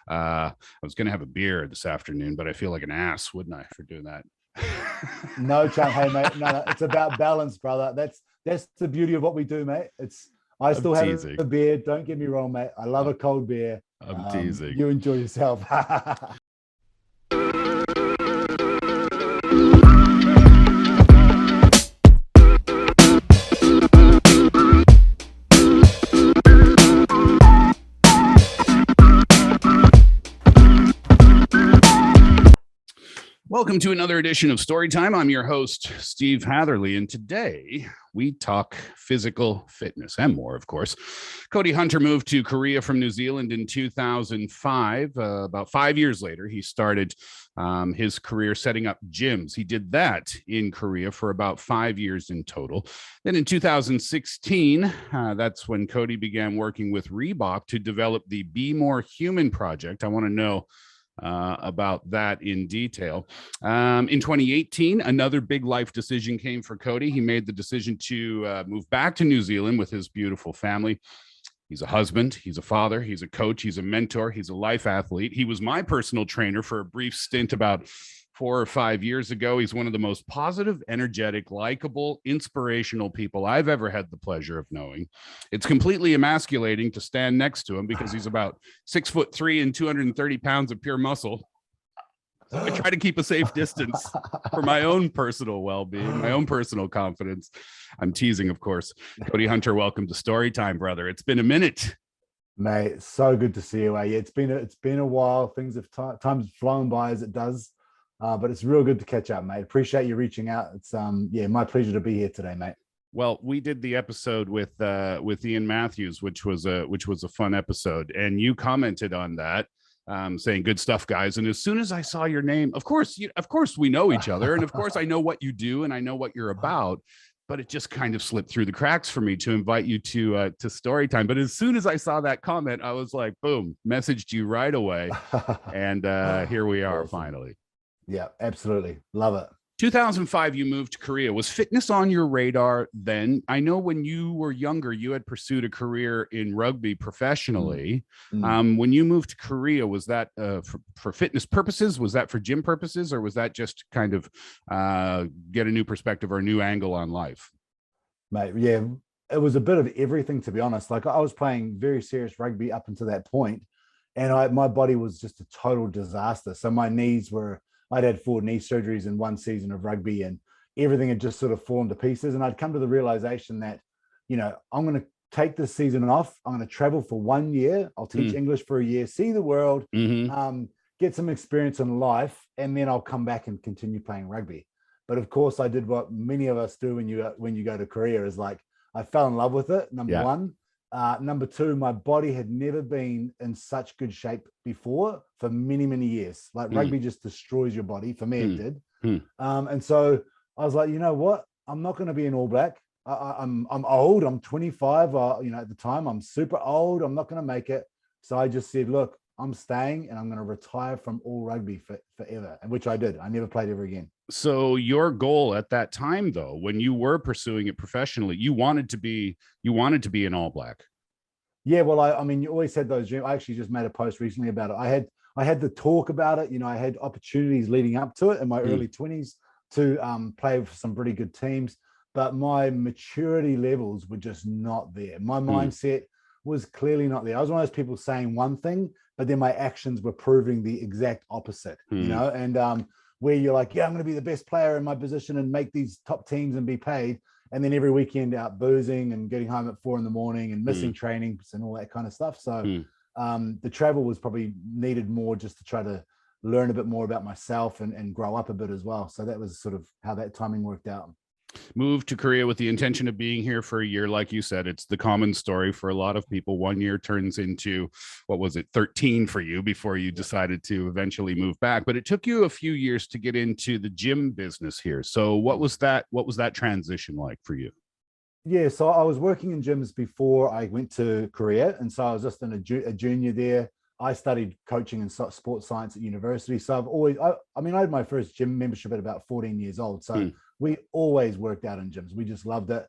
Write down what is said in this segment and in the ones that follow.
I was going to have a beer this afternoon, but I feel like an ass, wouldn't I, for doing that? No chance. Hey, mate. No, it's about balance, brother. That's the beauty of what we do, mate. I I'm still have teasing. a beer. Don't get me wrong, mate. I love a cold beer. I'm teasing. You enjoy yourself. Welcome to another edition of Storytime. I'm your host, Steve Hatherly, and today we talk physical fitness and more, of course. Cody Hunter moved to Korea from New Zealand in 2005. About 5 years later, he started his career setting up gyms. He did that in Korea for about 5 years in total. Then in 2016, that's when Cody began working with Reebok to develop the Be More Human project. I want to know about that in detail. In 2018, another big life decision came for Cody. He made the decision to move back to New Zealand with his beautiful family. He's a husband, he's a father, he's a coach, he's a mentor, he's a life athlete. He was my personal trainer for a brief stint about 4 or 5 years ago. He's one of the most positive, energetic, likable, inspirational people I've ever had the pleasure of knowing. It's completely emasculating to stand next to him because he's about 6'3" and 230 pounds of pure muscle. So I try to keep a safe distance for my own personal well-being, my own personal confidence. I'm teasing, of course. Cody Hunter, welcome to Storytime, brother. It's been a minute. Mate, so good to see you. Yeah, it's been a while. Things have time's flown by as it does. But it's real good to catch up, mate. Appreciate you reaching out. It's my pleasure to be here today, mate. Well, we did the episode with Ian Matthews, which was a fun episode, and you commented on that, saying good stuff, guys. And as soon as I saw your name, of course we know each other, and of course I know what you do and I know what you're about. But it just kind of slipped through the cracks for me to invite you to Storytime. But as soon as I saw that comment, I was like, boom, messaged you right away, and here we are. Awesome. Finally. Yeah, absolutely. Love it. 2005, you moved to Korea. Was fitness on your radar then? I know when you were younger, you had pursued a career in rugby professionally. When you moved to Korea, was that for fitness purposes? Was that for gym purposes? Or was that just kind of get a new perspective or a new angle on life? Mate, yeah, it was a bit of everything, to be honest. Like, I was playing very serious rugby up until that point, and my body was just a total disaster. So my knees were... I'd had 4 knee surgeries in one season of rugby, and everything had just sort of fallen to pieces. And I'd come to the realization that, I'm going to take this season off. I'm going to travel for 1 year. I'll teach English for a year, see the world, get some experience in life, and then I'll come back and continue playing rugby. But of course, I did what many of us do when you go to Korea, is like, I fell in love with it. Number one. Number two, my body had never been in such good shape before for many, many years. Like rugby just destroys your body. For me, it did. And so I was like, you know what? I'm not going to be an All Black. I'm old. I'm 25. At the time, I'm super old. I'm not going to make it. So I just said, look, I'm staying and I'm going to retire from all rugby forever, which I did. I never played ever again. So your goal at that time, though, when you were pursuing it professionally, you wanted to be an All Black. Yeah, well, I mean, you always had those dreams. I actually just made a post recently about it. I had the talk about it. I had opportunities leading up to it in my early 20s to play for some pretty good teams, but my maturity levels were just not there. My mindset was clearly not there. I was one of those people saying one thing, but then my actions were proving the exact opposite, and where you're like, yeah, I'm going to be the best player in my position and make these top teams and be paid. And then every weekend out boozing and getting home at 4 a.m. and missing trainings and all that kind of stuff. So the travel was probably needed more just to try to learn a bit more about myself and grow up a bit as well. So that was sort of how that timing worked out. Moved to Korea with the intention of being here for a year. Like you said, it's the common story for a lot of people. 1 year turns into, 13 for you before you decided to eventually move back. But it took you a few years to get into the gym business here. So what was that transition like for you? Yeah, so I was working in gyms before I went to Korea. And so I was just a junior there. I studied coaching and sports science at university. So I had my first gym membership at about 14 years old. So we always worked out in gyms. We just loved it.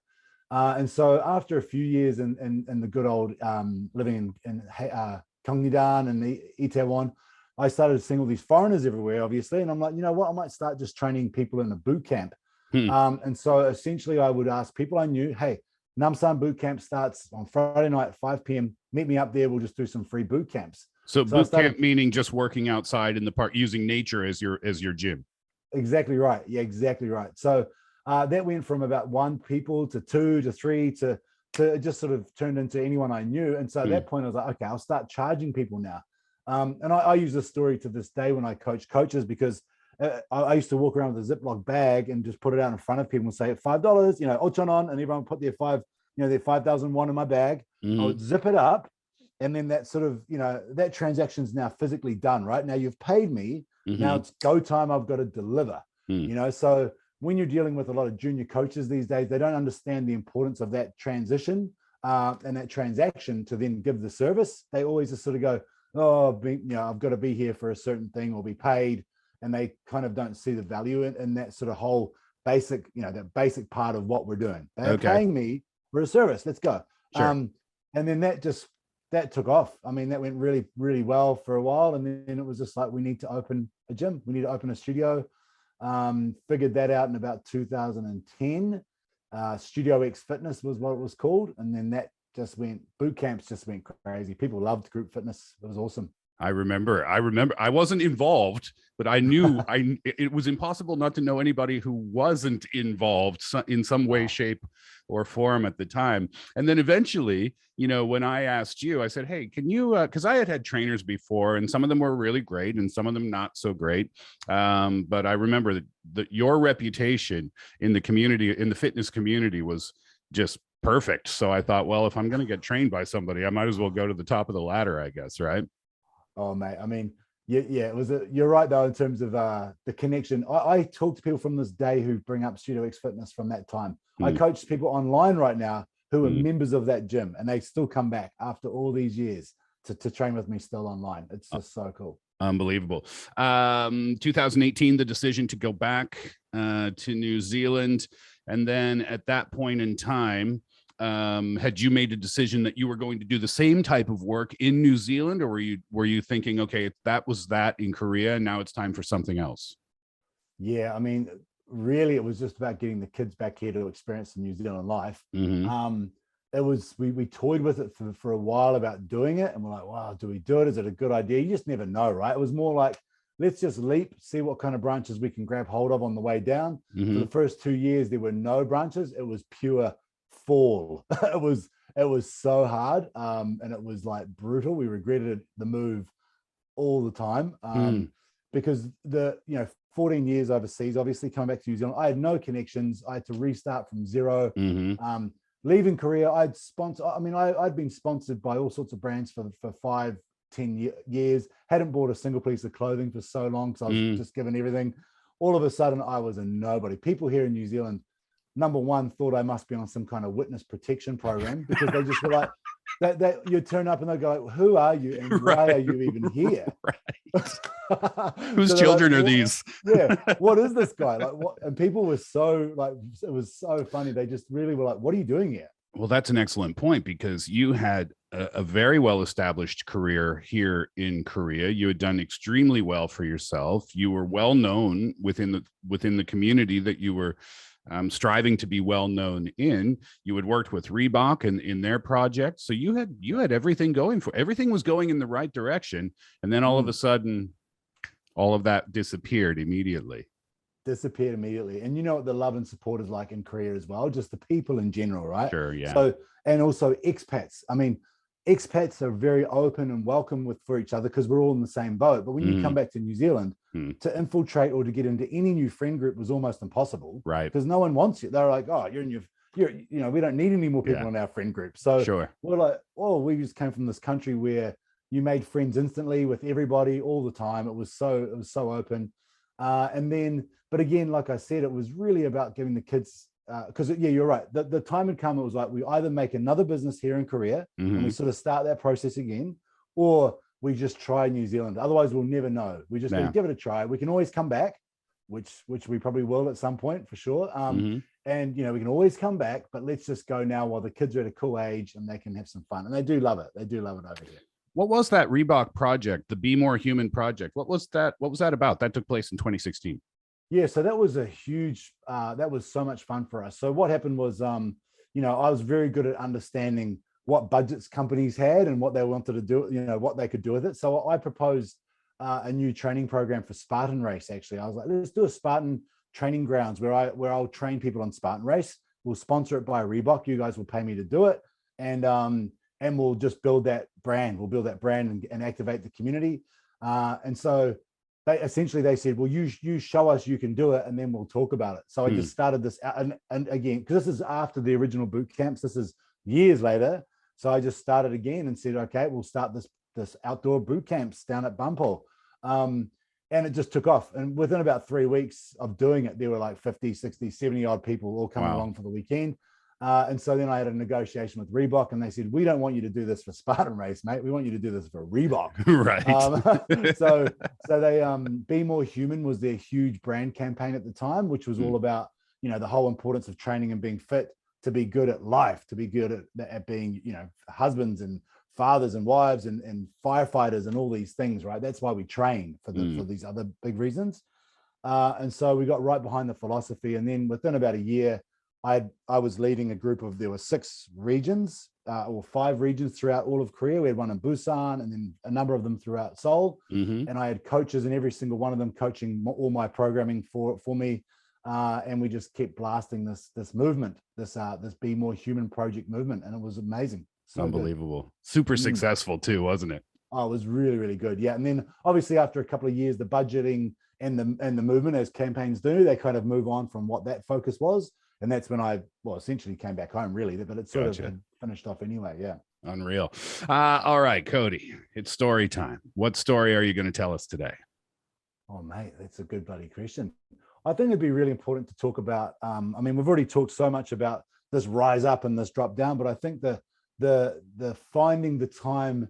And so after a few years in the good old living in Kangidan and Itaewon, I started seeing all these foreigners everywhere, obviously. And I'm like, you know what? I might start just training people in a boot camp. And so essentially I would ask people I knew, hey, Namsan boot camp starts on Friday night at 5 p.m. Meet me up there. We'll just do some free boot camps. So boot camp meaning just working outside in the park, using nature as your gym. Exactly right. Yeah, exactly right. So that went from about 1 people to 2 to 3 to it just sort of turned into anyone I knew. And so at that point I was like, okay, I'll start charging people now. And I use this story to this day when I coach coaches, because I used to walk around with a Ziploc bag and just put it out in front of people and say $5, you know, ochonon, and everyone put their their 5,001 in my bag. I would zip it up, and then that sort of, you know, that transaction's now physically done. Right now, you've paid me. Now it's go time. I've got to deliver. You know, so when you're dealing with a lot of junior coaches these days, they don't understand the importance of that transition and that transaction to then give the service. They always just sort of go, oh, you know, I've got to be here for a certain thing or be paid. And they kind of don't see the value in that sort of whole basic, you know, that basic part of what we're doing. They're paying me for a service. Let's go. Sure. And then that took off. I mean, that went really, really well for a while. And then it was just like, we need to open a gym. We need to open a studio. Figured that out in about 2010. Studio X Fitness was what it was called. And then that boot camps just went crazy. People loved group fitness. It was awesome. I remember I wasn't involved, but I knew it was impossible not to know anybody who wasn't involved in some way, shape, or form at the time. And then eventually, you know, when I asked you, I said, hey, can you, because I had trainers before, and some of them were really great and some of them not so great. But I remember that your reputation in the community, in the fitness community, was just perfect. So I thought, well, if I'm going to get trained by somebody, I might as well go to the top of the ladder, I guess, right? Oh, mate. I mean, yeah, it was. You're right, though, in terms of the connection. I talk to people from this day who bring up Studio X Fitness from that time. I coach people online right now who are members of that gym, and they still come back after all these years to train with me still online. It's just so cool. Unbelievable. 2018, the decision to go back to New Zealand. And then at that point in time, had you made a decision that you were going to do the same type of work in New Zealand, or were you thinking, okay, that was that in Korea, and now it's time for something else? Yeah, I mean, really, it was just about getting the kids back here to experience the New Zealand life. It was we toyed with it for a while about doing it, and we're like, wow, do we do it? Is it a good idea? You just never know, right? It was more like, let's just leap, see what kind of branches we can grab hold of on the way down. For the first 2 years, there were no branches. It was pure fall. It was so hard, and it was like brutal. We regretted the move all the time, because 14 years overseas, obviously coming back to New Zealand, I had no connections. I had to restart from zero. Leaving Korea, I'd been sponsored by all sorts of brands for 5-10 years. Hadn't bought a single piece of clothing for so long, so I was just given everything. All of a sudden, I was a nobody. People here in New Zealand, number one, thought I must be on some kind of witness protection program, because they just were like, that you turn up and they go like, who are you and why are you even here? Whose children are these? Yeah, what is this guy? Like, what? And people were so like, it was so funny. They just really were like, what are you doing here? Well, that's an excellent point, because you had a very well-established career here in Korea. You had done extremely well for yourself. You were well known within the community that you were striving to be well known in. You had worked with Reebok and in their project, so you had everything going for. Everything was going in the right direction, and then all of a sudden, all of that disappeared immediately. And you know what the love and support is like in Korea as well, just the people in general, right? Sure, yeah. So, and also expats. I mean, expats are very open and welcome for each other, because we're all in the same boat. But when you come back to New Zealand, to infiltrate or to get into any new friend group was almost impossible, right? Because no one wants you. They're like, oh, we don't need any more people in our friend group. So we're like, oh, we just came from this country where you made friends instantly with everybody all the time. It was so open. And then, but again, like I said, it was really about giving the kids, because you're right. The time had come. It was like, we either make another business here in Korea and we sort of start that process again, or we just try New Zealand. Otherwise, we'll never know. We just got to give it a try. We can always come back, which we probably will at some point for sure. And we can always come back, but let's just go now while the kids are at a cool age and they can have some fun. And they do love it. They do love it over here. What was that Reebok project, the Be More Human project? What was that? What was that about? That took place in 2016. Yeah, so that was a huge, that was so much fun for us. So what happened was, I was very good at understanding what budgets companies had and what they wanted to do, what they could do with it. So I proposed a new training program for Spartan Race. Actually, I was like, let's do a Spartan training grounds where I'll train people on Spartan Race. We'll sponsor it by Reebok. You guys will pay me to do it, and we'll just build that brand. We'll build that brand and activate the community. And so they said, well, you show us you can do it, and then we'll talk about it. So I just started this out, and again, because this is after the original boot camps, this is years later. So I just started again and said, okay, we'll start this outdoor boot camps down at Bumpo. And it just took off. And within about 3 weeks of doing it, there were like 50, 60, 70 odd people all coming along for the weekend. And so then I had a negotiation with Reebok, and they said, we don't want you to do this for Spartan Race, mate. We want you to do this for Reebok. Right. So they, Be More Human was their huge brand campaign at the time, which was all about, the whole importance of training and being fit to be good at life, to be good at being, husbands and fathers and wives and firefighters and all these things, right? That's why we train for these other big reasons. And so we got right behind the philosophy. And then within about a year, I was leading a group of, there were 6 regions or 5 regions throughout all of Korea. We had one in Busan and then a number of them throughout Seoul. And I had coaches in every single one of them coaching all my programming for me. And we just kept blasting this movement, this Be More Human project movement. And it was amazing. So unbelievable. Good. Super successful too, wasn't it? Oh, it was really, really good. Yeah. And then obviously after a couple of years, the budgeting and the movement, as campaigns do, they kind of move on from what that focus was. And that's when I, essentially came back home, really, but it sort of had finished off anyway. Yeah. Unreal. All right, Cody, it's story time. What story are you going to tell us today? Oh, mate, that's a good bloody question. I think it'd be really important to talk about, we've already talked so much about this rise up and this drop down, but I think the finding the time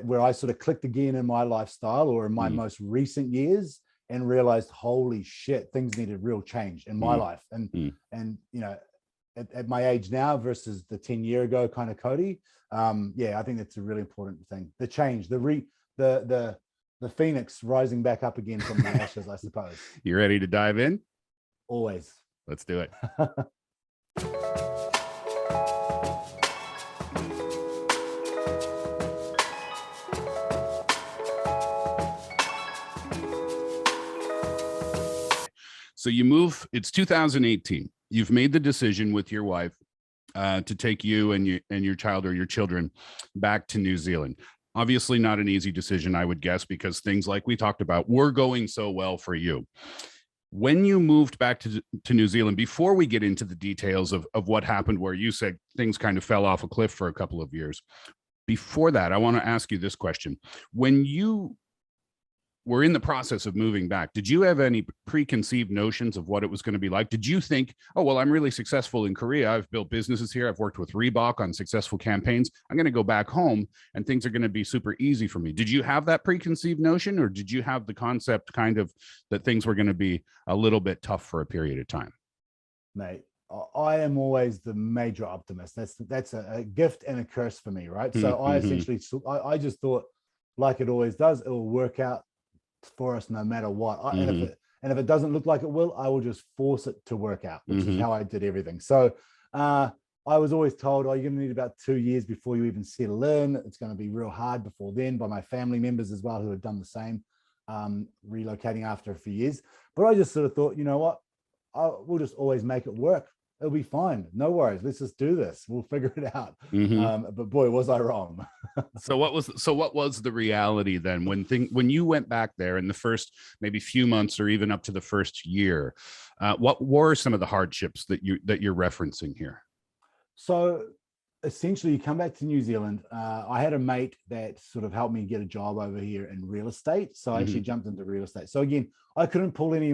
where I sort of clicked again in my lifestyle or in my most recent years and realized, holy shit, things needed real change in my life. And at my age now versus the 10-year ago kind of Cody, I think that's a really important thing. The change, the phoenix rising back up again from the ashes, I suppose. You ready to dive in? Always. Let's do it. So you move, it's 2018. You've made the decision with your wife to take you and your child or your children back to New Zealand. Obviously not an easy decision, I would guess, because things like we talked about were going so well for you. When you moved back to New Zealand, before we get into the details of what happened, where you said things kind of fell off a cliff for a couple of years, before that, I want to ask you this question. When you were in the process of moving back, did you have any preconceived notions of what it was going to be like? Did you think, oh, well, I'm really successful in Korea. I've built businesses here. I've worked with Reebok on successful campaigns. I'm going to go back home and things are going to be super easy for me. Did you have that preconceived notion, or did you have the concept kind of that things were going to be a little bit tough for a period of time? Mate, I am always the major optimist. That's a gift and a curse for me, right? So I essentially, I just thought, like it always does, it will work out for us no matter what. And if it doesn't look like it will, I will just force it to work out, which is how I did everything. So I was always told, oh, you're going to need about 2 years before you even settle in. It's going to be real hard before then, by my family members as well, who had done the same, relocating after a few years. But I just sort of thought, you know what, we'll just always make it work. It'll be fine. No worries. Let's just do this. We'll figure it out. But boy, was I wrong. So what was the reality then when you went back there in the first maybe few months or even up to the first year? What were some of the hardships that you're referencing here? So essentially, you come back to New Zealand. I had a mate that sort of helped me get a job over here in real estate. So I actually jumped into real estate. So again, I couldn't pull any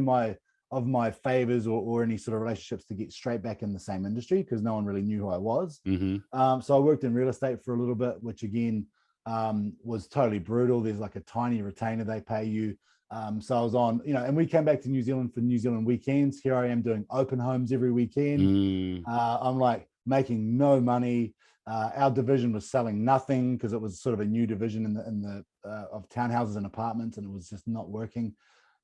of my favors or any sort of relationships to get straight back in the same industry, because no one really knew who I was. So I worked in real estate for a little bit, which again was totally brutal. There's like a tiny retainer they pay you. So I was on, and we came back to New Zealand for New Zealand weekends. Here I am doing open homes every weekend. I'm like making no money. Our division was selling nothing because it was sort of a new division in the of townhouses and apartments, and it was just not working.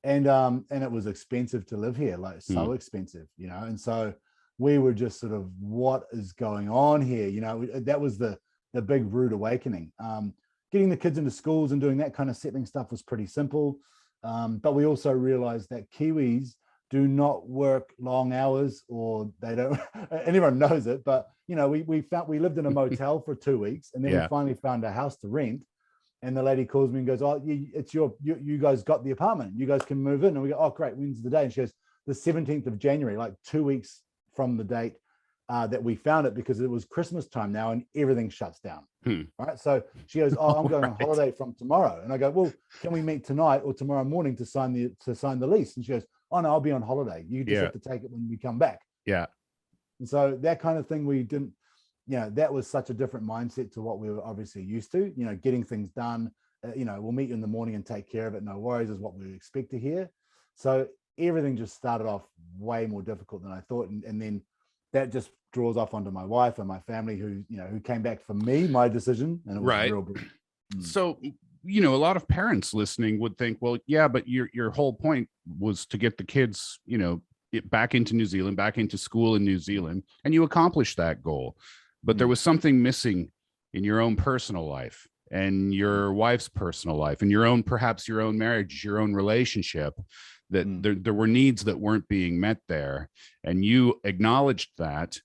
And it was expensive to live here, like so expensive, you know. And so we were just sort of, what is going on here? You know, that was the big rude awakening. Getting the kids into schools and doing that kind of settling stuff was pretty simple. But we also realized that Kiwis do not work long hours, or they don't, and everyone knows it, but you know, we lived in a motel for 2 weeks, and then we finally found a house to rent. And the lady calls me and goes, "Oh, it's you guys got the apartment. You guys can move in." And we go, "Oh, great. When's the day?" And she goes, "The 17th of January, like 2 weeks from the date that we found it, because it was Christmas time now and everything shuts down." Right. So she goes, "Oh, I'm going on holiday from tomorrow." And I go, "Well, can we meet tonight or tomorrow morning to sign the lease?" And she goes, "Oh no, I'll be on holiday. You just have to take it when we come back." Yeah. And so that kind of thing, we didn't, you know, that was such a different mindset to what we were obviously used to, you know, getting things done. You know, we'll meet you in the morning and take care of it. No worries is what we expect to hear. So everything just started off way more difficult than I thought. And then that just draws off onto my wife and my family, who came back for me, my decision. And it was real. So, you know, a lot of parents listening would think, well, yeah, but your whole point was to get the kids, you know, back into New Zealand, back into school in New Zealand, and you accomplished that goal. But there was something missing in your own personal life and your wife's personal life and perhaps your own marriage, your own relationship, that there were needs that weren't being met there. And you acknowledged that.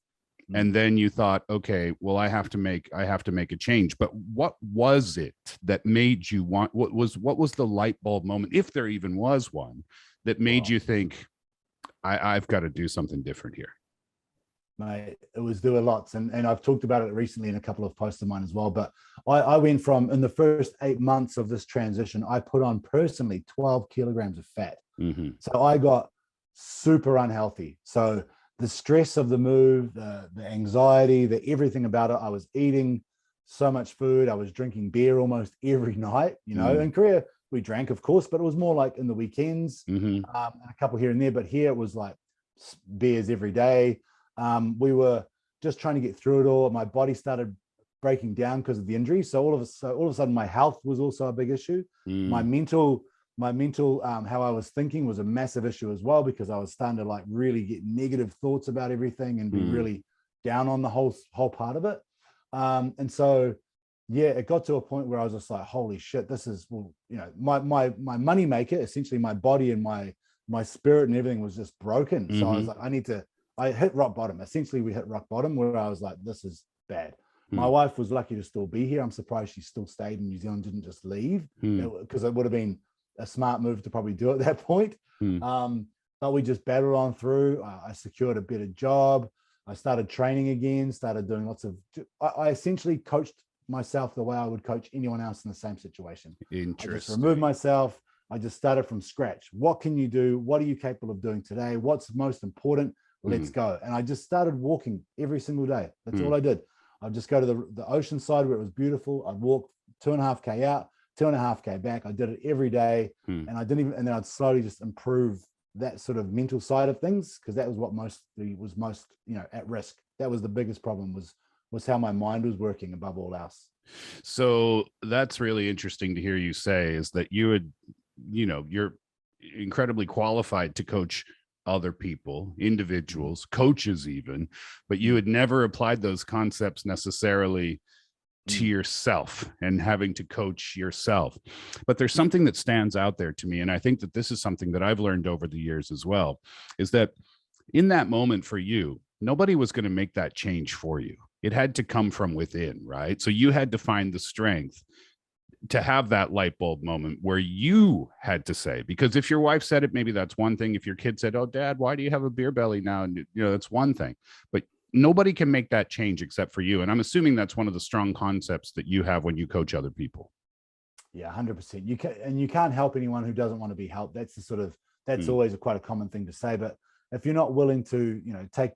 And then you thought, okay, well, I have to make a change. But what was it that made you want, what was the light bulb moment, if there even was one, that made you think, I've got to do something different here? Mate, there were lots, and I've talked about it recently in a couple of posts of mine as well. But I went from, in the first 8 months of this transition, I put on personally 12 kilograms of fat. So I got super unhealthy. So the stress of the move, the anxiety, the everything about it. I was eating so much food. I was drinking beer almost every night. You know, in Korea we drank, of course, but it was more like in the weekends, a couple here and there. But here it was like beers every day. We were just trying to get through it all. My body started breaking down because of the injury. So all of a sudden, my health was also a big issue. My mental, how I was thinking was a massive issue as well, because I was starting to like really get negative thoughts about everything and be really down on the whole part of it. And so, yeah, it got to a point where I was just like, holy shit, this is, well, you know, my money maker, essentially my body and my spirit and everything was just broken. So I was like, I hit rock bottom. Essentially, we hit rock bottom, where I was like, this is bad. My wife was lucky to still be here. I'm surprised she still stayed in New Zealand, didn't just leave, because it would have been a smart move to probably do at that point. But we just battled on through. I secured a better job. I started training again, started doing lots of, I essentially coached myself the way I would coach anyone else in the same situation. Interesting. I just removed myself. I just started from scratch. What can you do? What are you capable of doing today? What's most important? Let's go. And I just started walking every single day. That's all I did. I'd just go to the ocean side where it was beautiful. I'd walk 2.5K out, 2.5K back. I did it every day. And and then I'd slowly just improve that sort of mental side of things, because that was what was most, you know, at risk. That was the biggest problem, was how my mind was working above all else. So that's really interesting to hear you say, is that you're incredibly qualified to coach other people, individuals, coaches even, but you had never applied those concepts necessarily to yourself and having to coach yourself. But there's something that stands out there to me, and I think that this is something that I've learned over the years as well, is that in that moment for you, nobody was going to make that change for you. It had to come from within, right? So you had to find the strength to have that light bulb moment where you had to say, because if your wife said it, maybe that's one thing. If your kid said, "Oh, Dad, why do you have a beer belly now?" And, you know, that's one thing, but nobody can make that change except for you. And I'm assuming that's one of the strong concepts that you have when you coach other people. Yeah, 100%. You can't help anyone who doesn't want to be helped. That's always quite a common thing to say. But if you're not willing to, you know, take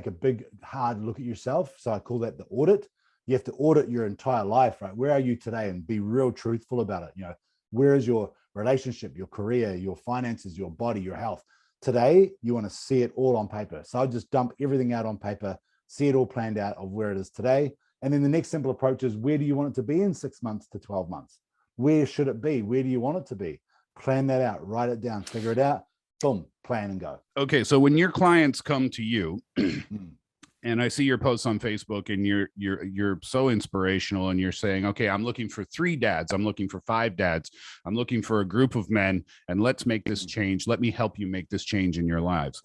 a big, hard look at yourself, so I call that the audit. You have to audit your entire life, right? Where are you today? And be real truthful about it. You know, where is your relationship, your career, your finances, your body, your health? Today, you want to see it all on paper. So I just dump everything out on paper, see it all planned out of where it is today. And then the next simple approach is, where do you want it to be in 6 months to 12 months? Where should it be? Where do you want it to be? Plan that out, write it down, figure it out, boom, plan and go. Okay. So when your clients come to you, and I see your posts on Facebook, and you're so inspirational, and you're saying, okay, I'm looking for 3 dads, I'm looking for 5 dads, I'm looking for a group of men, and let's make this change. Let me help you make this change in your lives.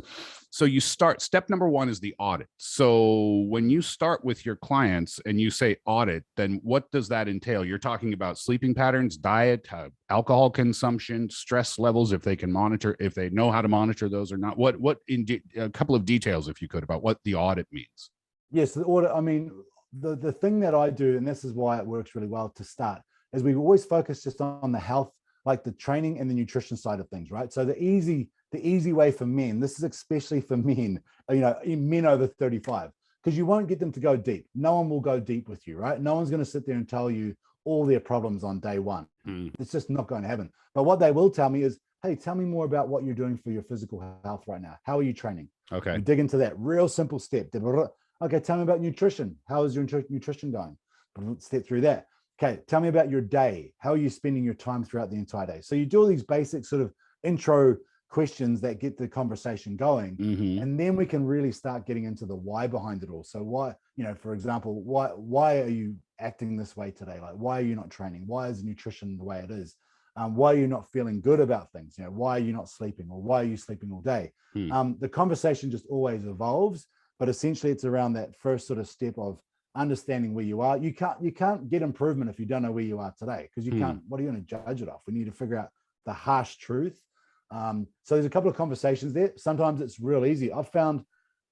So you start, step number 1 is the audit. So when you start with your clients and you say audit, then what does that entail? You're talking about sleeping patterns, diet, alcohol consumption, stress levels, if they can monitor, if they know how to monitor those or not. What a couple of details, if you could, about what the audit means. Yes, the audit, I mean, the thing that I do, and this is why it works really well to start, is we always focus just on the health, like the training and the nutrition side of things, right? So the easy way for men, this is especially for men, men over 35, because you won't get them to go deep. No one will go deep with you, right? No one's going to sit there and tell you all their problems on day one. It's just not going to happen. But what they will tell me is, hey, tell me more about what you're doing for your physical health right now. How are you training? Okay. You dig into that real simple step. Okay, tell me about nutrition. How is your nutrition going? Step through that. Okay, tell me about your day. How are you spending your time throughout the entire day? So you do all these basic sort of intro questions that get the conversation going. And then we can really start getting into the why behind it all. So why, for example, why are you acting this way today? Like, why are you not training? Why is nutrition the way it is? Why are you not feeling good about things? Why are you not sleeping, or why are you sleeping all day? The conversation just always evolves, but essentially it's around that first sort of step of understanding where you are. You can't get improvement if you don't know where you are today, because you can't. What are you going to judge it off? We need to figure out the harsh truth. So there's a couple of conversations there. Sometimes it's real easy. I've found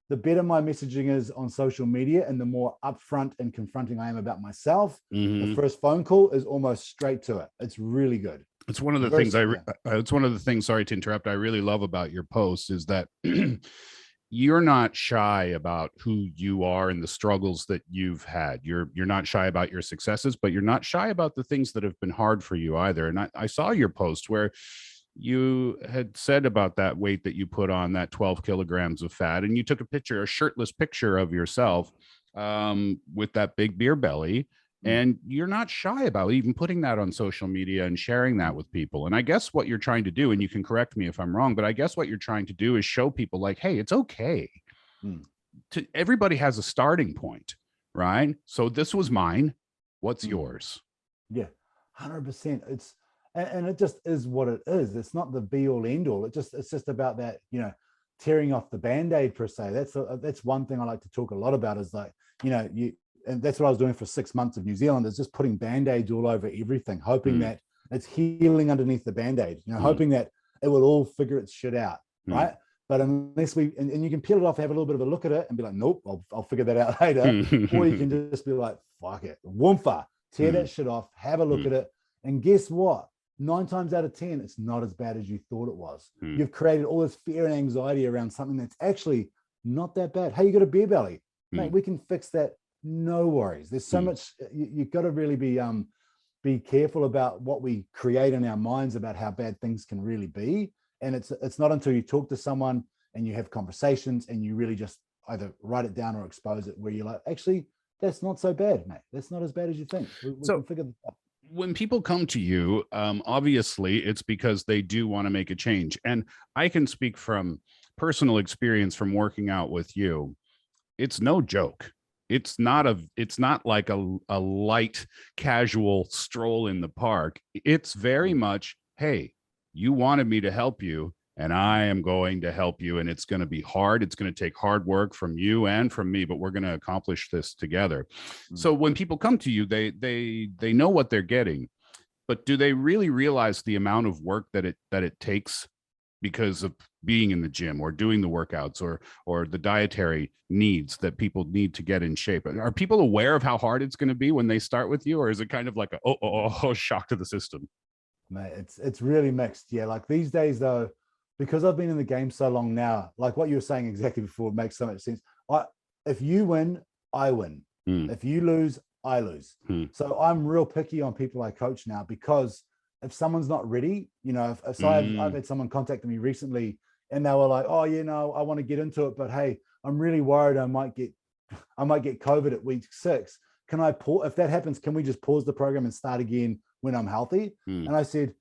the better my messaging is on social media and the more upfront and confronting I am about myself, the first phone call is almost straight to it. It's really good. It's one of the things it's one of the things, sorry to interrupt, I really love about your posts is that you're not shy about who you are and the struggles that you've had. You're not shy about your successes, but you're not shy about the things that have been hard for you either. And I saw your post where you had said about that weight that you put on, that 12 kilograms of fat, and you took a shirtless picture of yourself with that big beer belly. And you're not shy about even putting that on social media and sharing that with people. And I guess what you're trying to do, and you can correct me if I'm wrong, but I guess what you're trying to do is show people like, hey, it's okay. Everybody has a starting point, right? So this was mine. What's yours? Yeah, 100%. And it just is what it is. It's not the be all end all. It's just about that, tearing off the Band-Aid per se. That's one thing I like to talk a lot about, is like, and that's what I was doing for 6 months of New Zealand, is just putting Band-Aids all over everything, hoping that it's healing underneath the Band-Aid, hoping that it will all figure its shit out, right? But unless and you can peel it off, have a little bit of a look at it and be like, nope, I'll figure that out later. Or you can just be like, fuck it, woomfa, tear that shit off, have a look at it. And guess what? 9 times out of 10, it's not as bad as you thought it was. You've created all this fear and anxiety around something that's actually not that bad. Hey, you got a beer belly. Mate, we can fix that. No worries. There's so much, you've got to really be careful about what we create in our minds about how bad things can really be. And it's not until you talk to someone and you have conversations and you really just either write it down or expose it, where you're like, actually, that's not so bad, mate. That's not as bad as you think. We can figure this out. When people come to you, obviously it's because they do want to make a change. And I can speak from personal experience from working out with you. It's no joke. It's not like a light casual stroll in the park. It's very much, hey, you wanted me to help you, and I am going to help you. And it's going to be hard. It's going to take hard work from you and from me, but we're going to accomplish this together. So when people come to you, they know what they're getting, but do they really realize the amount of work that it takes because of being in the gym or doing the workouts or the dietary needs that people need to get in shape? Are people aware of how hard it's going to be when they start with you? Or is it kind of like a shock to the system? Mate, it's really mixed. Yeah. Like these days though, because I've been in the game so long now, like what you were saying exactly before makes so much sense. If you win, I win. If you lose, I lose. So I'm real picky on people I coach now, because if someone's not ready, I've had someone contact me recently and they were like, oh, I want to get into it, but hey, I'm really worried I might get COVID at week 6, can I pause? If that happens, can we just pause the program and start again when I'm healthy? And I said,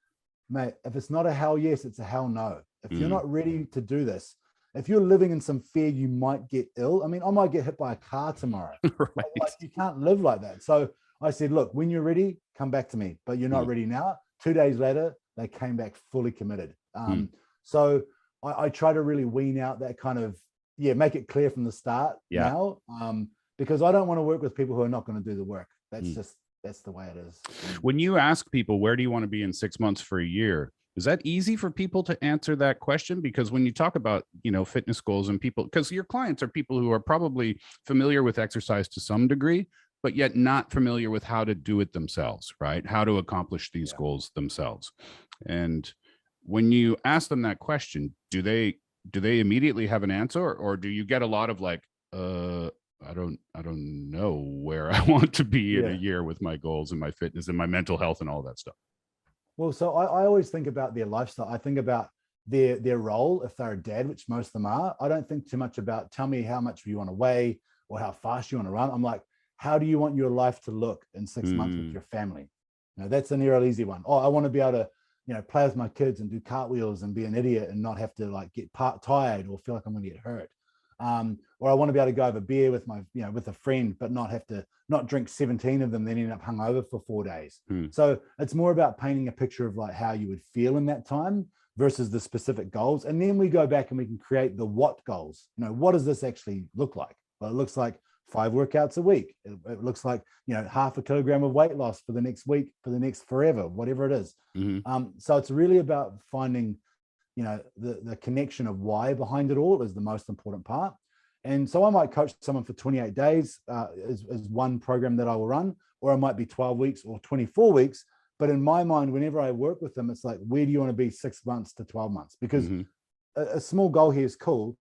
mate, if it's not a hell yes, it's a hell no. If you're not ready to do this, if you're living in some fear, you might get ill. I mean, I might get hit by a car tomorrow. Right. Like, you can't live like that. So I said, look, when you're ready, come back to me, but you're not ready now. 2 days later, they came back fully committed. So I try to really wean out that kind of, make it clear from the start now, because I don't want to work with people who are not going to do the work. That's the way it is. When you ask people, where do you want to be in 6 months for a year? Is that easy for people to answer that question? Because when you talk about, fitness goals and people, because your clients are people who are probably familiar with exercise to some degree, but yet not familiar with how to do it themselves, right? How to accomplish these goals themselves. And when you ask them that question, do they immediately have an answer, or do you get a lot of like, I don't know where I want to be in a year with my goals and my fitness and my mental health and all that stuff? Well, so I always think about their lifestyle. I think about their role. If they're a dad, which most of them are, I don't think too much about, tell me how much you want to weigh or how fast you want to run. I'm like, how do you want your life to look in 6 months with your family? That's an real easy one. Oh, I want to be able to, play with my kids and do cartwheels and be an idiot and not have to like get tired or feel like I'm going to get hurt. Or I want to be able to go have a beer with my, with a friend, but not drink 17 of them, then end up hungover for 4 days. So it's more about painting a picture of like how you would feel in that time versus the specific goals. And then we go back and we can create the what goals. What does this actually look like? Well, it looks like 5 workouts a week. It looks like, half a kilogram of weight loss for the next week, for the next forever, whatever it is. So it's really about finding, the connection of why behind it all is the most important part. And so I might coach someone for 28 days is one program that I will run, or it might be 12 weeks or 24 weeks. But in my mind, whenever I work with them, it's like, where do you want to be 6 months to 12 months? Because a small goal here is cool.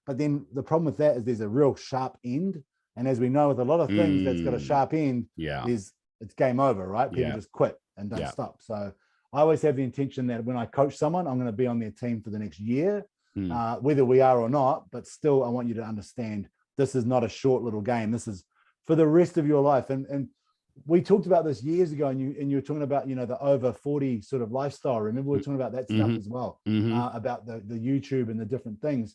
But then the problem with that is there's a real sharp end. And as we know, with a lot of things that's got a sharp end, it's game over, right? People just quit and don't stop. So I always have the intention that when I coach someone, I'm going to be on their team for the next year, whether we are or not. But still, I want you to understand this is not a short little game. This is for the rest of your life. And we talked about this years ago, and you were talking about, the over 40 sort of lifestyle. Remember, we were talking about that stuff as well, about the YouTube and the different things.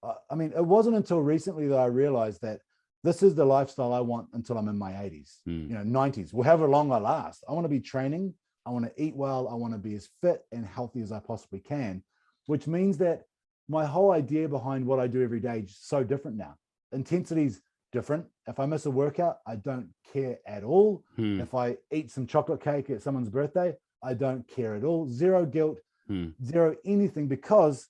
I mean, it wasn't until recently that I realized that this is the lifestyle I want until I'm in my 80s, 90s, well, however long I last. I want to be training. I want to eat well. I want to be as fit and healthy as I possibly can, which means that my whole idea behind what I do every day is so different now. Intensity's different. If I miss a workout, I don't care at all. If I eat some chocolate cake at someone's birthday, I don't care at all. Zero guilt, zero anything, because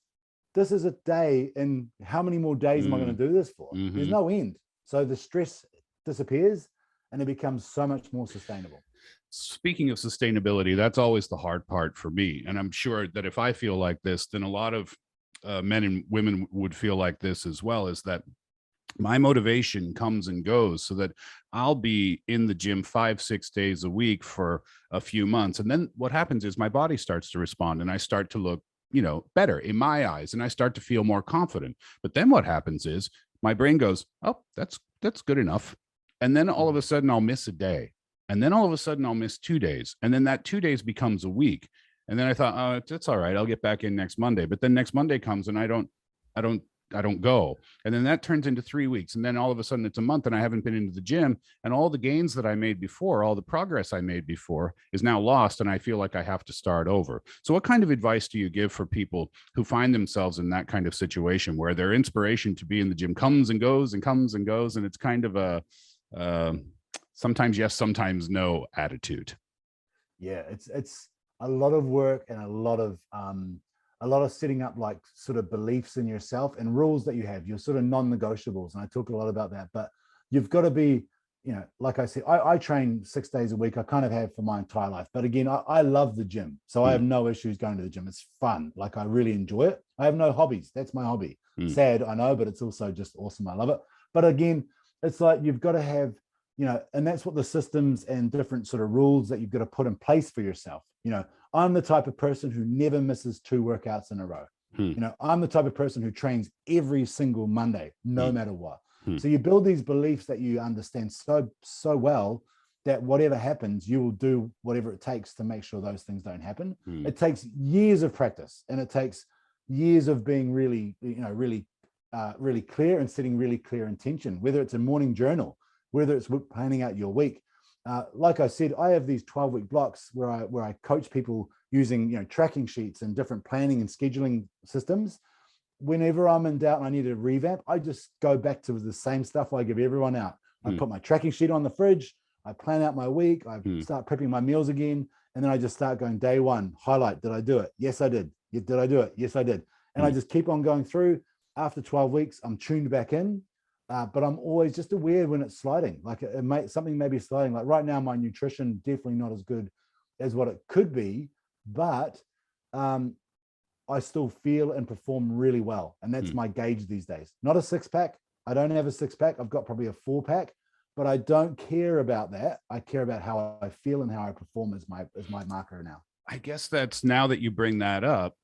this is a day, and how many more days am I going to do this for? There's no end. So the stress disappears and it becomes so much more sustainable. Speaking of sustainability, that's always the hard part for me. And I'm sure that if I feel like this, then a lot of men and women would feel like this as well, is that my motivation comes and goes, so that I'll be in the gym 5-6 days a week for a few months. And then what happens is my body starts to respond and I start to look, better in my eyes, and I start to feel more confident. But then what happens is my brain goes, oh, that's good enough. And then all of a sudden I'll miss a day. And then all of a sudden I'll miss 2 days. And then that 2 days becomes a week. And then I thought, oh, it's all right, I'll get back in next Monday. But then next Monday comes and I don't go. And then that turns into 3 weeks. And then all of a sudden it's a month and I haven't been into the gym. And all the gains that I made before, all the progress I made before is now lost. And I feel like I have to start over. So what kind of advice do you give for people who find themselves in that kind of situation where their inspiration to be in the gym comes and goes and comes and goes, and it's kind of a sometimes yes, sometimes no attitude? Yeah, it's a lot of work and a lot of setting up like sort of beliefs in yourself and rules that you have, your sort of non-negotiables. And I talk a lot about that, but you've got to be, like I said, I train 6 days a week. I kind of have for my entire life. But again, I love the gym. So I have no issues going to the gym. It's fun. Like, I really enjoy it. I have no hobbies. That's my hobby. Sad, I know, but it's also just awesome. I love it. But again, it's like, you've got to have, and that's what the systems and different sort of rules that you've got to put in place for yourself. I'm the type of person who never misses 2 workouts in a row. I'm the type of person who trains every single Monday, no matter what. So you build these beliefs that you understand so well that whatever happens, you will do whatever it takes to make sure those things don't happen. It takes years of practice, and it takes years of being really, really clear and setting really clear intention, whether it's a morning journal, whether it's planning out your week. Like I said, I have these 12-week blocks where I coach people using tracking sheets and different planning and scheduling systems. Whenever I'm in doubt and I need a revamp, I just go back to the same stuff I give everyone out. I put my tracking sheet on the fridge, I plan out my week, I start prepping my meals again, and then I just start going, day one, highlight, did I do it? Yes, I did. Did I do it? Yes, I did. And I just keep on going through. After 12 weeks, I'm tuned back in, but I'm always just aware when it's sliding. Like something may be sliding. Like right now, my nutrition definitely not as good as what it could be, but I still feel and perform really well. And that's my gauge these days. Not a 6-pack. I don't have a 6-pack. I've got probably a 4-pack, but I don't care about that. I care about how I feel and how I perform as my marker now. I guess that's, now that you bring that up,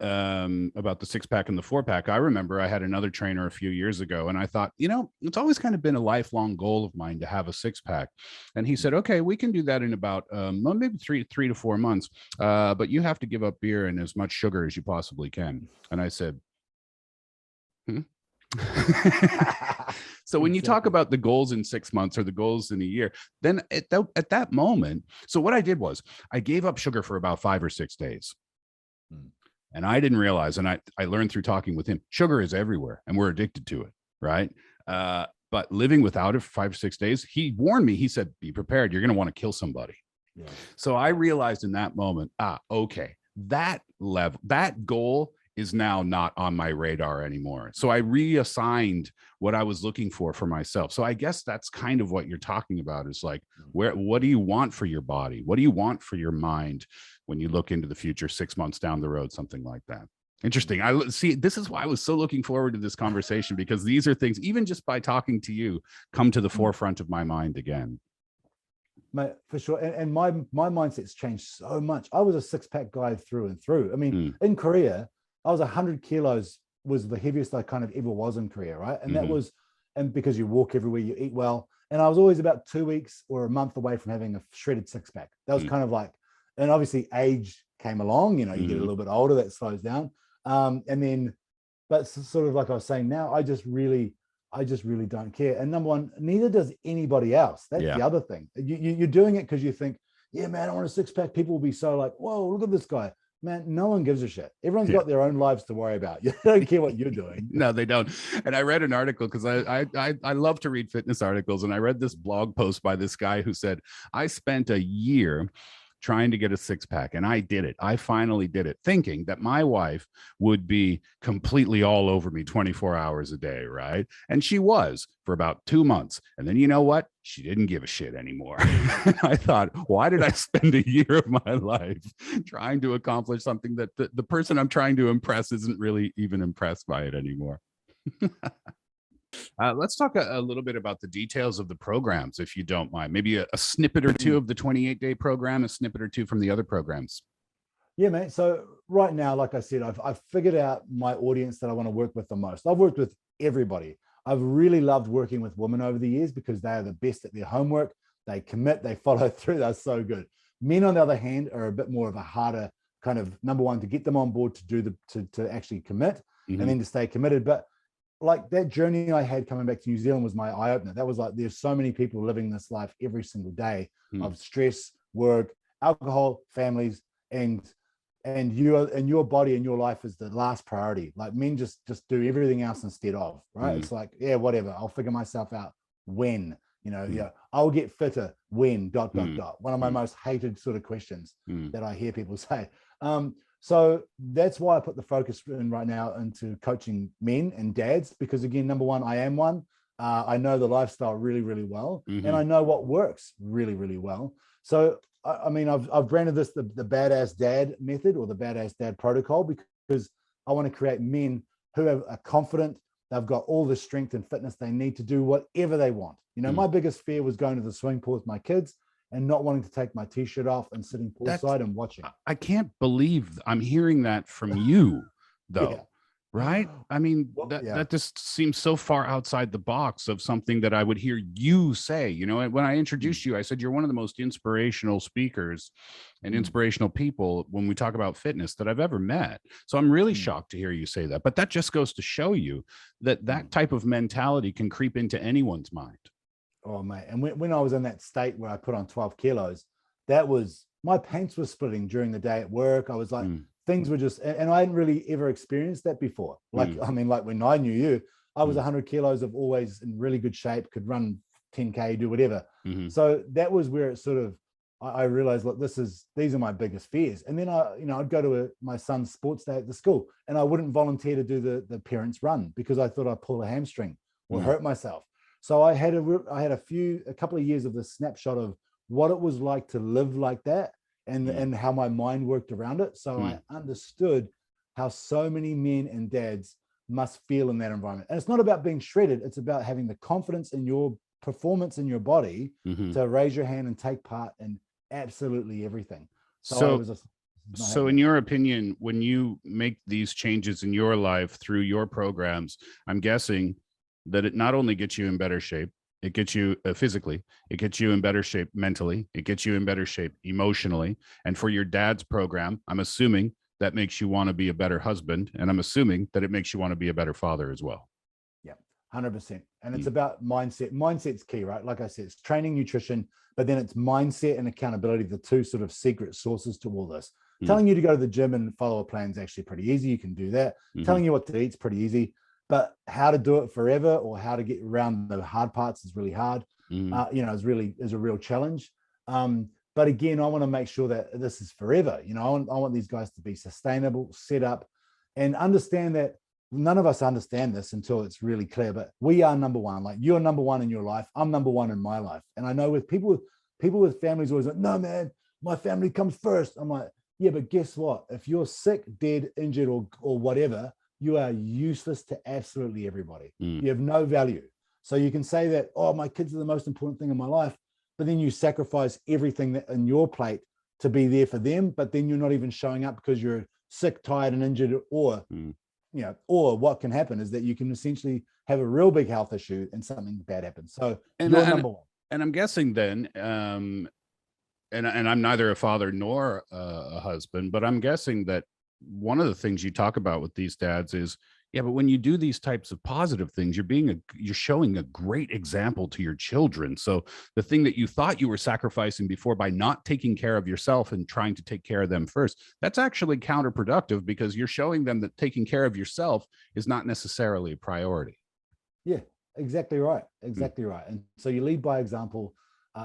about the 6-pack and the 4-pack. I remember I had another trainer a few years ago, and I thought, it's always kind of been a lifelong goal of mine to have a 6-pack. And he said, okay, we can do that in about maybe three to 4 months. But you have to give up beer and as much sugar as you possibly can. And I said, So when you talk about the goals in 6 months or the goals in a year, then at that moment, so what I did was I gave up sugar for about 5 or 6 days. And I didn't realize, and I learned through talking with him, sugar is everywhere and we're addicted to it, right? But living without it for 5 or 6 days, he warned me. He said, be prepared. You're going to want to kill somebody. Yeah. So I realized in that moment, okay, that goal is now not on my radar anymore. So I reassigned what I was looking for myself. So I guess that's kind of what you're talking about, is like, what do you want for your body? What do you want for your mind when you look into the future, 6 months down the road, something like that? Interesting. I see. This is why I was so looking forward to this conversation, because these are things, even just by talking to you, come to the forefront of my mind again. Mate, for sure. And my mindset's changed so much. I was a 6-pack guy through and through. I mean, in Korea, I was 100 kilos was the heaviest I kind of ever was in Korea, right? And that was, and because you walk everywhere, you eat well. And I was always about 2 weeks or a month away from having a shredded 6-pack. That was kind of like, and obviously age came along, you get a little bit older, that slows down. And then, but sort of like I was saying now, I just really don't care. And number one, neither does anybody else. That's the other thing. You're doing it because you think, yeah, man, I want a 6-pack. People will be so like, whoa, look at this guy. Man, no one gives a shit. Everyone's got their own lives to worry about. You don't care what you're doing. No, they don't. And I read an article, because I love to read fitness articles. And I read this blog post by this guy who said, I spent a year trying to get a 6-pack, and I did it. I finally did it, thinking that my wife would be completely all over me 24 hours a day, right? And she was for about 2 months. And then, you know what? She didn't give a shit anymore. I thought, why did I spend a year of my life trying to accomplish something that the person I'm trying to impress isn't really even impressed by it anymore? Let's talk a little bit about the details of the programs, if you don't mind. Maybe a snippet or two of the 28-day program, a snippet or two from the other programs. Yeah, mate. So right now, like I said, I've figured out my audience that I want to work with the most. I've worked with everybody. I've really loved working with women over the years because they are the best at their homework. They commit, they follow through. They're so good. Men, on the other hand, are a bit more of a harder kind of, number one, to get them on board to actually commit, and then to stay committed. But like that journey I had coming back to New Zealand was my eye opener. That was like, there's so many people living this life every single day of stress, work, alcohol, families, and your body and your life is the last priority. Like men just do everything else instead of, right? It's like, yeah, whatever. I'll figure myself out when, I'll get fitter when ... One of my most hated sort of questions that I hear people say. So that's why I put the focus in right now into coaching men and dads, because again, number one, I am one. I know the lifestyle really, really well, and I know what works really, really well. So, I mean, I've branded this the badass dad method, or the badass dad protocol, because I want to create men who are confident. They've got all the strength and fitness they need to do whatever they want. My biggest fear was going to the swimming pool with my kids and not wanting to take my t-shirt off and sitting poolside and watching. I can't believe I'm hearing that from you, though. Right? I mean, Well, that yeah. that just seems so far outside the box of something that I would hear you say. You know, when I Mm, introduced you, I said you're one of the most inspirational speakers and mm, inspirational people when we talk about fitness that I've ever met. So I'm really mm, shocked to hear you say that. But that just goes to show you that mm. that type of mentality can creep into anyone's mind. Oh, mate. And when I was in that state where I put on 12 kilos, that was my pants were splitting during the day at work. I was like, Mm, things were just, and I hadn't really ever experienced that before. Like, mm, I mean, like when I knew you, I was mm, 100 kilos of always in really good shape, could run 10K, do whatever. mhm, So that was where it sort of, I realized, look, these are my biggest fears. And then I'd go to my son's sports day at the school and I wouldn't volunteer to do the parents run because I thought I'd pull a hamstring or mm, hurt myself. So I had a couple of years of this snapshot of what it was like to live like that mm, and how my mind worked around it. So I mm. understood how so many men and dads must feel in that environment. And it's not about being shredded, it's about having the confidence in your performance in your body Mhm. to raise your hand and take part in absolutely everything. So I So was just not So, in happening. your opinion, when you make these changes in your life through your programs, I'm guessing that it not only gets you in better shape, it gets you physically, it gets you in better shape mentally, it gets you in better shape emotionally. And for your dad's program, I'm assuming that makes you want to be a better husband. And I'm assuming that it makes you want to be a better father as well. Yeah, 100%. And it's Mm, about mindset. Mindset's key, right? Like I said, it's training, nutrition, but then it's mindset and accountability, the two sort of secret sources to all this. mm, Telling you to go to the gym and follow a plan is actually pretty easy. You can do that. mhm, Telling you what to eat is pretty easy. But how to do it forever or how to get around the hard parts is really hard. mhm, Is a real challenge. But again, I want to make sure that this is forever. I want these guys to be sustainable, set up, and understand that none of us understand this until it's really clear, but we are number one. Like you're number one in your life, I'm number one in my life. And I know with people with families always like, no man, my family comes first. I'm like, yeah, but guess what, if you're sick, dead, injured, or whatever, you are useless to absolutely everybody. mm, You have no value. So you can say that, oh, my kids are the most important thing in my life, but then you sacrifice everything that in your plate to be there for them, but then you're not even showing up because you're sick, tired, and injured, mm. or what can happen is that you can essentially have a real big health issue and something bad happens. So And, you're and, number one. and I'm guessing then, and I'm neither a father nor a husband, but I'm guessing that one of the things you talk about with these dads is, yeah, but when you do these types of positive things, you're showing a great example to your children. So the thing that you thought you were sacrificing before by not taking care of yourself and trying to take care of them first, that's actually counterproductive because you're showing them that taking care of yourself is not necessarily a priority. Yeah, exactly right. Mm, Exactly right. And so you lead by example,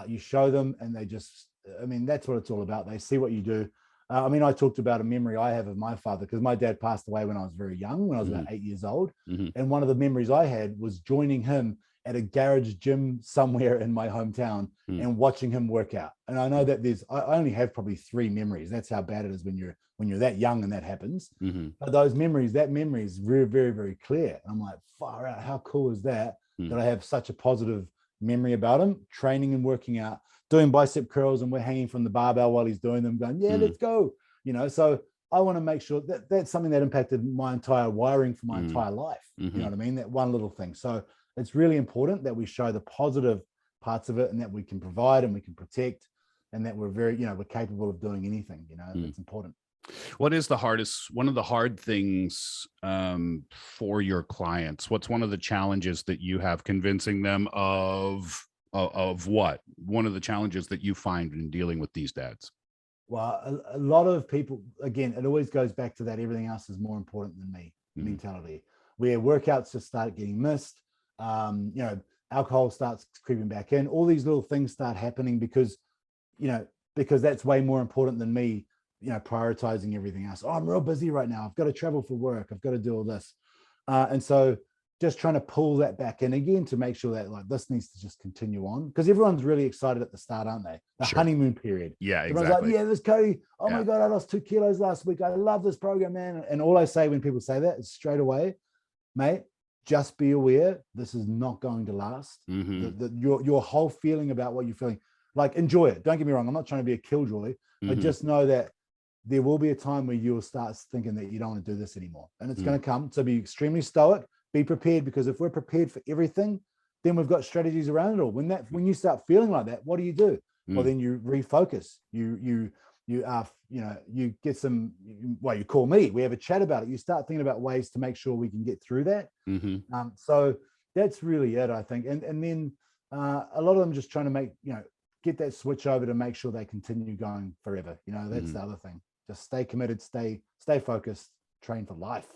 you show them, and they just, I mean, that's what it's all about. They see what you do. I mean, I talked about a memory I have of my father because my dad passed away when I was very young, when I was about mhm, 8 years old. mhm, And one of the memories I had was joining him at a garage gym somewhere in my hometown mm, and watching him work out. And I know that I only have probably three memories. That's how bad it is when you're that young and that happens. mhm, But that memory is very, very, very clear. I'm like, far out. How cool is that? mm, That I have such a positive memory about him, training and working out, doing bicep curls, and we're hanging from the barbell while he's doing them, going, yeah, mm, let's go. So I want to make sure that that's something that impacted my entire wiring for my mm, entire life. You know mhm. what I mean? That one little thing. So it's really important that we show the positive parts of it and that we can provide and we can protect and that we're we're capable of doing anything. Mm. It's important. What is one of the hard things for your clients? What's one of the challenges that you have convincing them of what? One of the challenges that you find in dealing with these dads? Well, a lot of people, again, it always goes back to that everything else is more important than me Mhm. mentality, where workouts just start getting missed. Alcohol starts creeping back in. All these little things start happening you know, because that's way more important than me, prioritizing everything else. Oh, I'm real busy right now. I've got to travel for work. I've got to do all this. And so just trying to pull that back in again to make sure that like this needs to just continue on because everyone's really excited at the start, aren't they? The Sure. honeymoon period. Yeah, Everyone's like, exactly. yeah, this Cody. Oh Yeah. my God, I lost 2 kilos last week. I love this program, man. And all I say when people say that is straight away, mate, just be aware this is not going to last. Hmm. Your whole feeling about what you're feeling, like enjoy it. Don't get me wrong. I'm not trying to be a killjoy, but Hmm. just know that there will be a time where you'll start thinking that you don't want to do this anymore. And it's going to come. So be extremely stoic, be prepared, because if we're prepared for everything, then we've got strategies around it all. When you start feeling like that, what do? Well, then you refocus. You get some, well, you call me, we have a chat about it. You start thinking about ways to make sure we can get through that. So that's really it, I think. And then a lot of them just trying to get that switch over to make sure they continue going forever. That's the other thing. Just stay committed, stay focused, train for life.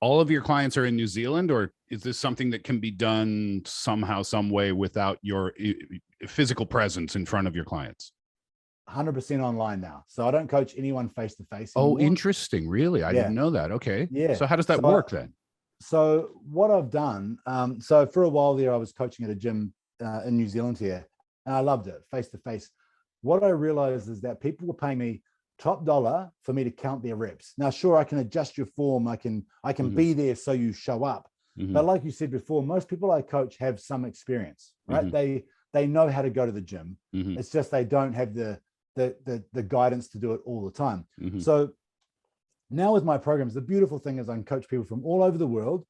All of your clients are in New Zealand, or is this something that can be done somehow, some way without your physical presence in front of your clients? 100% online now. So I don't coach anyone face to face. Oh, interesting. Really? I didn't know that. Okay. Yeah. So how does that work then? So what I've done, so for a while there, I was coaching at a gym in New Zealand here, and I loved it, face to face. What I realized is that people were paying me top dollar for me to count their reps. Now, sure, I can adjust your form. I can be there so you show up. But like you said before, most people I coach have some experience, right? They know how to go to the gym. It's just they don't have the guidance to do it all the time. So now with my programs, the beautiful thing is I can coach people from all over the world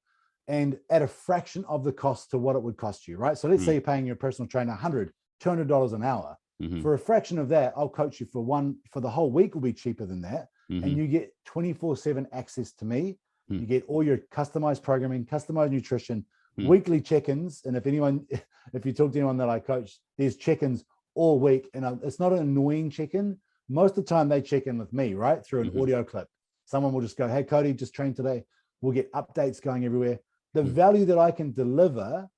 and at a fraction of the cost to what it would cost you, right? So let's say you're paying your personal trainer $100, $200 an hour. For a fraction of that, I'll coach you for the whole week will be cheaper than that. And you get 24/7 access to me. You get all your customized programming, customized nutrition, weekly check-ins. And if you talk to anyone that I coach, there's check-ins all week. And it's not an annoying check-in. Most of the time they check in with me, right? Through an audio clip. Someone will just go, hey, Cody, just trained today. We'll get updates going everywhere. The value that I can deliver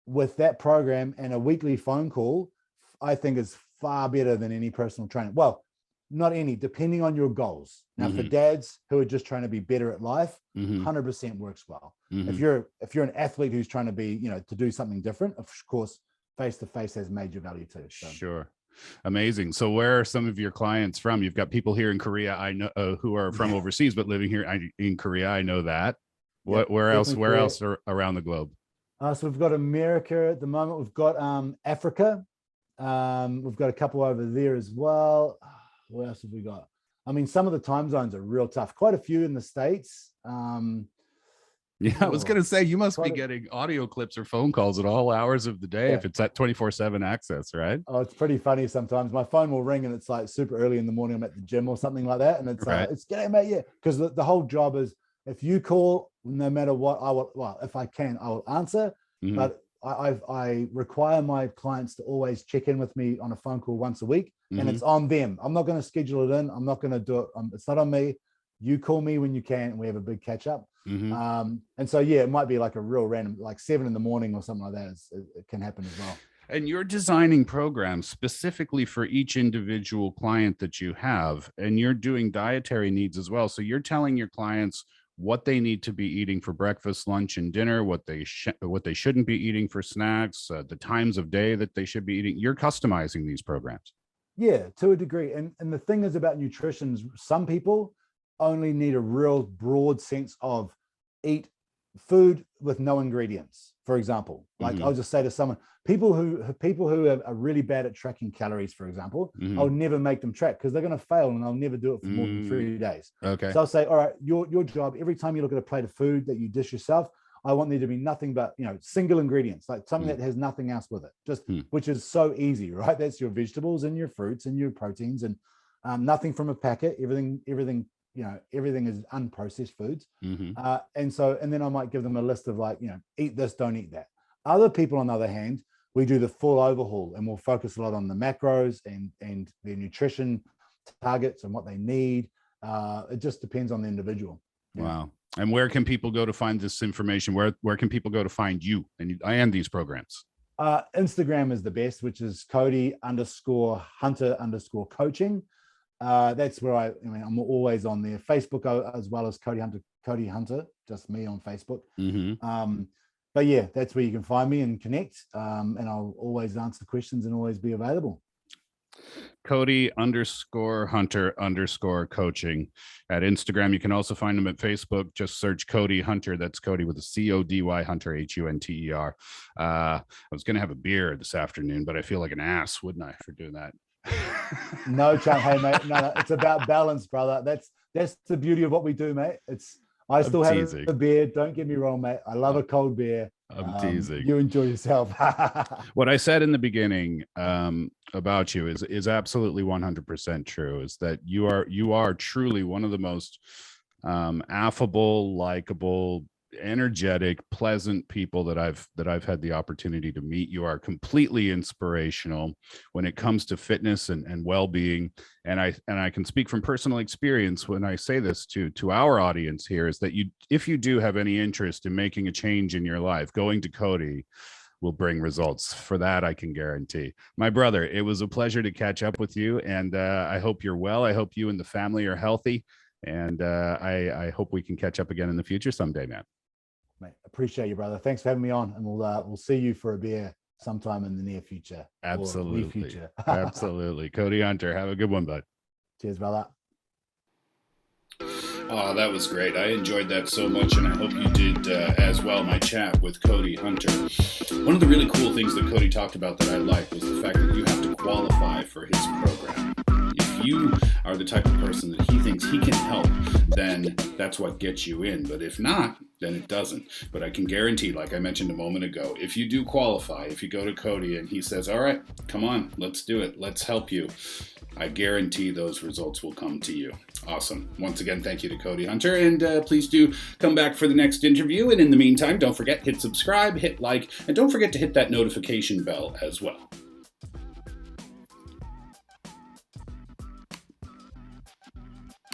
with that program and a weekly phone call, I think is far better than any personal trainer. Well, not any, depending on your goals. Now, for dads who are just trying to be better at life, 100% works well. If you're an athlete who's trying to be, to do something different, of course, face-to-face has major value too. So. Sure. Amazing. So where are some of your clients from? You've got people here in Korea, I know, who are from overseas, but living here in Korea. I know that. Where else around the globe? So we've got America at the moment. We've got Africa. We've got a couple over there as well. What else have we got? I mean, some of the time zones are real tough. Quite a few in the States. I was going to say, you must be getting audio clips or phone calls at all hours of the day if it's at 24/7 access, right? Oh, it's pretty funny sometimes. My phone will ring and it's like super early in the morning. I'm at the gym or something like that. And it's g'day, mate. Because the whole job is, if you call, no matter what, if I can, I will answer. But I require my clients to always check in with me on a phone call once a week, and it's on them. I'm not going to schedule it in. I'm not going to do it. It's not on me. You call me when you can, and we have a big catch up. And so, it might be like a real random, like 7 a.m. or something like that. It can happen as well. And you're designing programs specifically for each individual client that you have, and you're doing dietary needs as well. So you're telling your clients what they need to be eating for breakfast, lunch, and dinner, what they shouldn't be eating for snacks, the times of day that they should be eating. You're customizing these programs. Yeah, to a degree. And the thing is about nutrition, some people only need a real broad sense of eat food with no ingredients, for example. Like I'll just say to someone, people who are really bad at tracking calories, for example, I'll never make them track because they're going to fail and I'll never do it for more than 3 days. Okay. So I'll say, all right, your job, every time you look at a plate of food that you dish yourself, I want there to be nothing but, single ingredients, like something that has nothing else with it, which is so easy, right? That's your vegetables and your fruits and your proteins and nothing from a packet, everything is unprocessed foods. And then I might give them a list of like, eat this, don't eat that. Other people, on the other hand, we do the full overhaul and we'll focus a lot on the macros and their nutrition targets and what they need. It just depends on the individual. Wow. And where can people go to find this information? Where can people go to find you and these programs? Instagram is the best, which is Cody_Hunter_coaching. That's where I'm always on there. Facebook as well as Cody Hunter, just me on Facebook. But yeah, that's where you can find me and connect. And I'll always answer questions and always be available. Cody_Hunter_coaching at Instagram. You can also find him at Facebook. Just search Cody Hunter. That's Cody with a CODY Hunter, HUNTER. I was going to have a beer this afternoon, but I feel like an ass, wouldn't I, for doing that? No chance. Hey, mate. No, it's about balance, brother. That's the beauty of what we do, mate. I still have teasing. a beer. Don't get me wrong, mate. I love a cold beer. I'm teasing. You enjoy yourself. What I said in the beginning about you is absolutely 100% true. Is that you are truly one of the most affable, likable, energetic, pleasant people that I've had the opportunity to meet. You are completely inspirational when it comes to fitness and well-being. And I can speak from personal experience when I say this to our audience here, is that if you do have any interest in making a change in your life, going to Cody will bring results. For that, I can guarantee. My brother, it was a pleasure to catch up with you, and I hope you're well. I hope you and the family are healthy, and I hope we can catch up again in the future someday, man. Mate, appreciate you, brother. Thanks for having me on, and we'll see you for a beer sometime in the near future. Absolutely. Near future. Absolutely. Cody Hunter, have a good one, bud. Cheers, brother. Oh, that was great. I enjoyed that so much, and I hope you did as well, my chat with Cody Hunter. One of the really cool things that Cody talked about that I liked was the fact that you have to qualify for his program. If you are the type of person that he thinks he can help, then that's what gets you in. But if not, then it doesn't. But I can guarantee, like I mentioned a moment ago, if you do qualify, if you go to Cody and he says, all right, come on, let's do it, let's help you, I guarantee those results will come to you. Awesome. Once again, thank you to Cody Hunter, and please do come back for the next interview. And in the meantime, don't forget, hit subscribe, hit like, and don't forget to hit that notification bell as well.